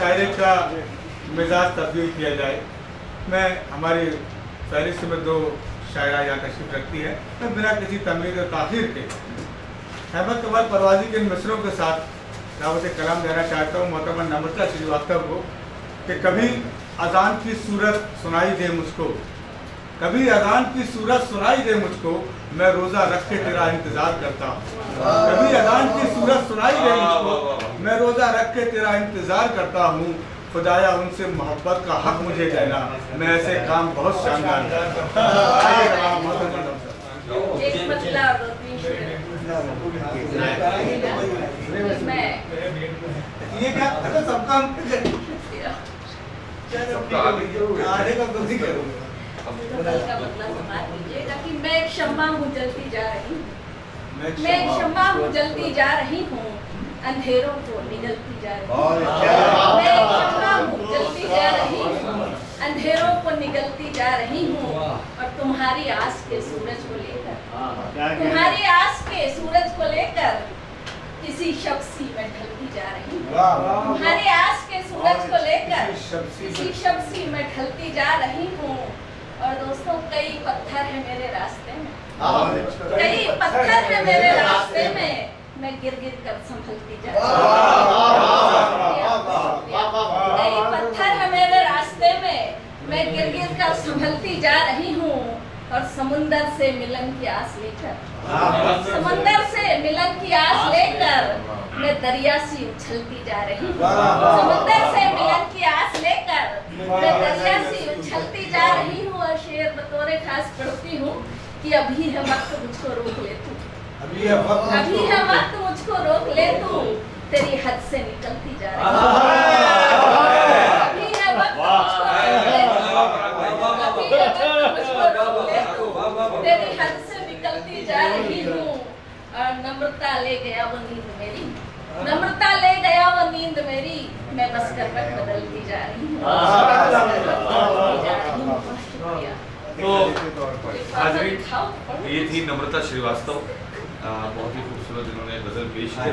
मुशायरे का मिजाज तब्दील किया जाए। मैं हमारी फहरिस्त में 2 शायरा यहाँ तशरीफ रखती है। मैं बिना किसी तमीज़ और ताख़ीर के अहमद कमाल परवाज़ी के इन मिसरों के साथ दावत कलाम देना चाहता हूँ मोहतरमा नम्रता श्रीवास्तव को कि कभी अज़ान की सूरत सुनाई दे मुझको, कभी अज़ान की सूरत सुनाई दे मुझको, मैं रोज़ा रख के तेरा इंतज़ार करता हूँ। कभी अज़ान की सूरत सुनाई दे मुझको, मैं रोज़ा रख के तेरा इंतज़ार करता हूँ। खुदाया उनसे मोहब्बत का हक मुझे देना, मैं ऐसे काम बहुत शानदार करता कि मैं एक शम्मा हूँ जलती जा रही हूँ, मैं एक शम्मा हूँ जलती जा रही हूँ, अंधेरों को निगलती जा रही हूँ। मैं एक शम्मा हूँ जलती जा रही हूँ, अंधेरों को निगलती जा रही हूँ, और तुम्हारी आस के सूरज को लेकर, तुम्हारी आस के सूरज को लेकर किसी शख्सी में ढलती जा रही हूँ। तुम्हारी आस के सूरज को लेकर किसी शख्सी में ढलती जा रही हूँ। और दोस्तों, कई पत्थर है मेरे रास्ते में, कई पत्थर है मेरे रास्ते में, मैं गिर गिर कर संभलती जा रही हूँ। कई पत्थर है मेरे रास्ते में, मैं गिर गिर कर संभलती जा रही हूँ। और समुंदर से मिलन की आस लेकर, समुंदर से मिलन की आस लेकर मैं दरिया सी उछलती जा रही हूँ। समुंदर से मिलन की आस लेकर मैं दरिया सी उछलती जा रही हूँ। और शेर बतौरे खास पढ़ती हूँ कि अभी है वक्त मुझको रोक ले तू, अभी है वक्त मुझको रोक ले तू, तेरी हद से निकलती जा रही हूँ। अभी है वक्त मुझको रोक ले तू, अभी है वक्त मुझको रोक ले तू, तेरी हद से निकलती जा रही हूँ। और नम्रता ले गया वो नींद मेरी, नम्रता ले गया वो नींद मेरी, मैं बस करवट बदलती जा रही हूँ। तो हाजरीन, ये थी नम्रता श्रीवास्तव, बहुत ही खूबसूरत इन्होंने गजल पेश की।